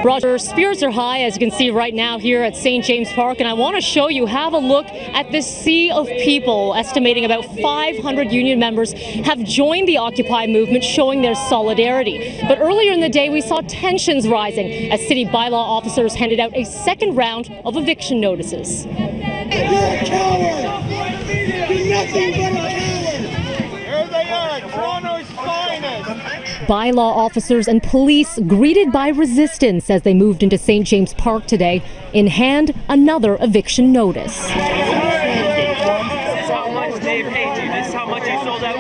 Roger, spirits are high, as you can see right now here at St. James Park, and I want to show you, have a look at this sea of people. Estimating about 500 union members have joined the Occupy movement, showing their solidarity. But earlier in the day, we saw tensions rising as city bylaw officers handed out a second round of eviction notices. You're a coward! You're nothing but a coward! Here they are, Toronto's finest! Bylaw officers and police greeted by resistance as they moved into St. James Park today. In hand, another eviction notice. This is how much they paid you. This is how much you sold out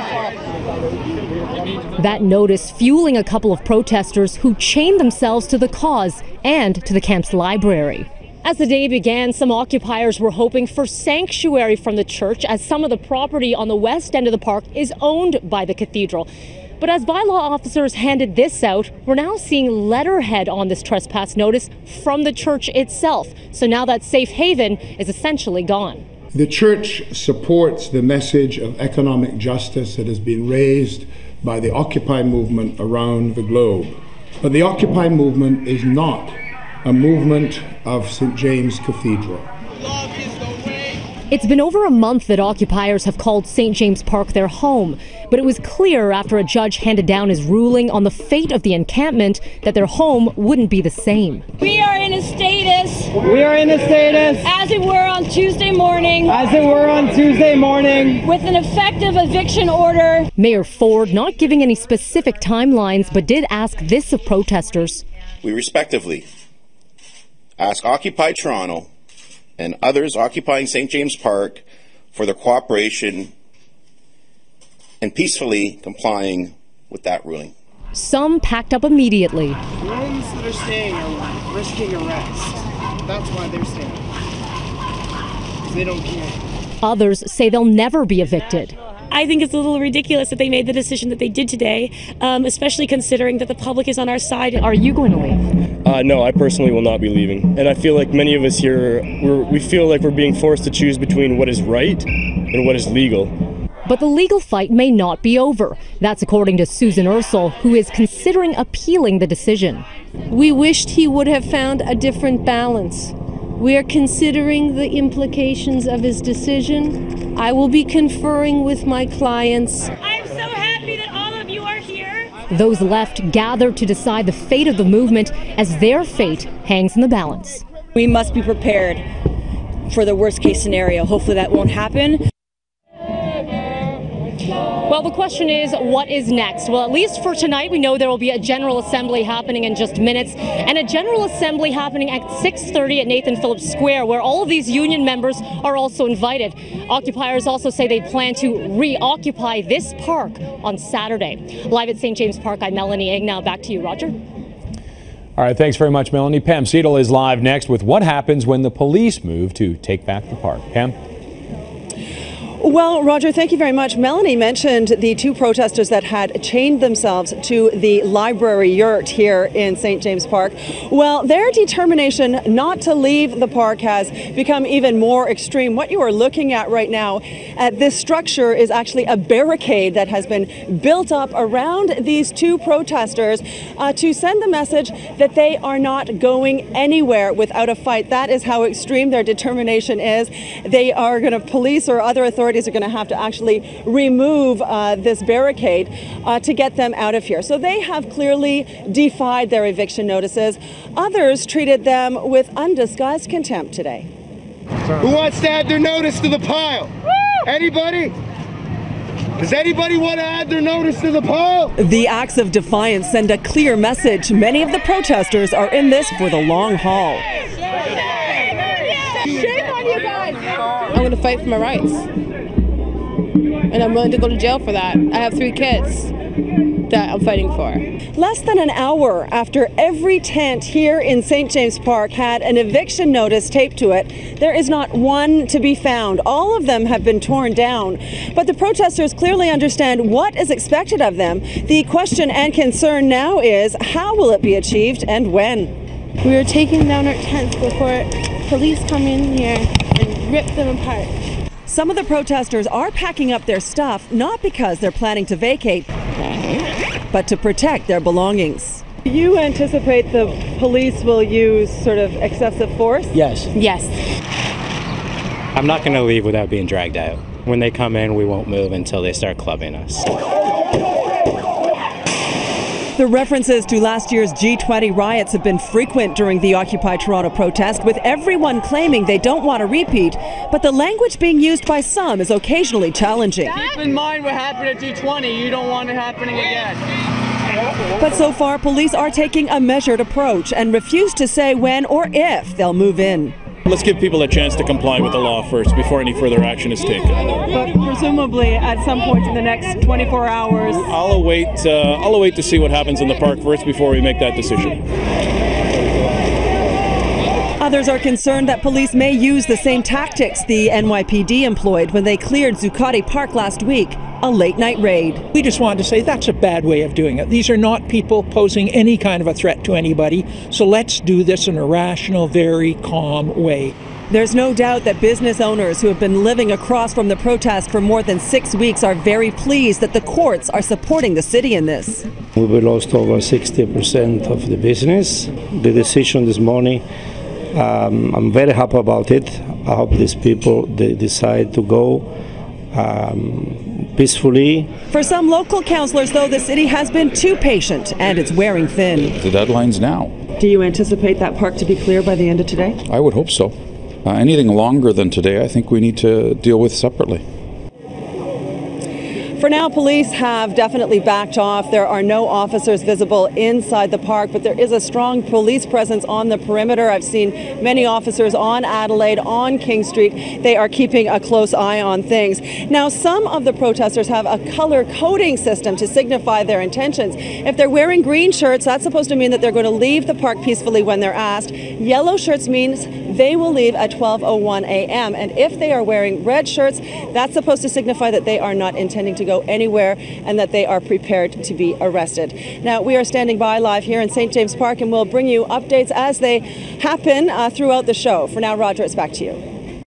for. That notice fueling a couple of protesters who chained themselves to the cause and to the camp's library. As the day began, some occupiers were hoping for sanctuary from the church, as some of the property on the west end of the park is owned by the cathedral. But as bylaw officers handed this out, we're now seeing letterhead on this trespass notice from the church itself. So now that safe haven is essentially gone. The church supports the message of economic justice that has been raised by the Occupy movement around the globe. But the Occupy movement is not a movement of St. James Cathedral. It's been over a month that occupiers have called St. James Park their home, but it was clear after a judge handed down his ruling on the fate of the encampment that their home wouldn't be the same. We are in a status. We are in a status. As it were on Tuesday morning. As it were on Tuesday morning. With an effective eviction order. Mayor Ford not giving any specific timelines, but did ask this of protesters. We respectively ask Occupy Toronto and others occupying St. James Park for their cooperation and peacefully complying with that ruling. Some packed up immediately. The ones that are staying are risking arrest. That's why they're staying. Because they don't care. Others say they'll never be evicted. I think it's a little ridiculous that they made the decision that they did today, especially considering that the public is on our side. Are you going to leave? No, I personally will not be leaving. And I feel like many of us here, we feel like we're being forced to choose between what is right and what is legal. But the legal fight may not be over. That's according to Susan Ursel, who is considering appealing the decision. We wished he would have found a different balance. We are considering the implications of his decision. I will be conferring with my clients. I'm so happy that all of you are here. Those left gathered to decide the fate of the movement as their fate hangs in the balance. We must be prepared for the worst case scenario. Hopefully that won't happen. Well, the question is, what is next? Well, at least for tonight, we know there will be a General Assembly happening in just minutes, and a General Assembly happening at 6:30 at Nathan Phillips Square, where all of these union members are also invited. Occupiers also say they plan to reoccupy this park on Saturday. Live at St. James Park, I'm Melanie Egg. Now back to you, Roger. All right, thanks very much, Melanie. Pam Seidel is live next with what happens when the police move to take back the park. Pam? Well, Roger, thank you very much. Melanie mentioned the two protesters that had chained themselves to the library yurt here in St. James Park. Well, their determination not to leave the park has become even more extreme. What you are looking at right now at this structure is actually a barricade that has been built up around these two protesters to send the message that they are not going anywhere without a fight. That is how extreme their determination is. They are going to, police or other authorities are going to have to actually remove this barricade to get them out of here. So they have clearly defied their eviction notices. Others treated them with undisguised contempt today. Who wants to add their notice to the pile? Anybody? Does anybody want to add their notice to the pile? The acts of defiance send a clear message. Many of the protesters are in this for the long haul. Shame on you guys! I'm going to fight for my rights. And I'm willing to go to jail for that. I have 3 kids that I'm fighting for. Less than an hour after every tent here in St. James Park had an eviction notice taped to it, there is not one to be found. All of them have been torn down. But the protesters clearly understand what is expected of them. The question and concern now is, how will it be achieved and when? We are taking down our tents before police come in here and rip them apart. Some of the protesters are packing up their stuff, not because they're planning to vacate, but to protect their belongings. Do you anticipate the police will use sort of excessive force? Yes. Yes. I'm not going to leave without being dragged out. When they come in, we won't move until they start clubbing us. The references to last year's G20 riots have been frequent during the Occupy Toronto protest, with everyone claiming they don't want a repeat. But the language being used by some is occasionally challenging. Keep in mind what happened at G20. You don't want it happening again. But so far, police are taking a measured approach and refuse to say when or if they'll move in. Let's give people a chance to comply with the law first before any further action is taken. But presumably at some point in the next 24 hours... I'll await to see what happens in the park first before we make that decision. Others are concerned that police may use the same tactics the NYPD employed when they cleared Zuccotti Park last week, a late-night raid. We just wanted to say that's a bad way of doing it. These are not people posing any kind of a threat to anybody, so let's do this in a rational, very calm way. There's no doubt that business owners who have been living across from the protest for more than 6 weeks are very pleased that the courts are supporting the city in this. We lost over 60% of the business. The decision this morning, I'm very happy about it. I hope these people they decide to go peacefully. For some local councillors, though, the city has been too patient and it's wearing thin. The deadline's now. Do you anticipate that park to be clear by the end of today? I would hope so. Anything longer than today, I think we need to deal with separately. For now, police have definitely backed off. There are no officers visible inside the park, but there is a strong police presence on the perimeter. I've seen many officers on Adelaide, on King Street. They are keeping a close eye on things. Now, some of the protesters have a color coding system to signify their intentions. If they're wearing green shirts, that's supposed to mean that they're going to leave the park peacefully when they're asked. Yellow shirts means they will leave at 12:01 a.m. And if they are wearing red shirts, that's supposed to signify that they are not intending to go anywhere and that they are prepared to be arrested. Now, we are standing by live here in St. James Park and we'll bring you updates as they happen throughout the show. For now, Roger, it's back to you.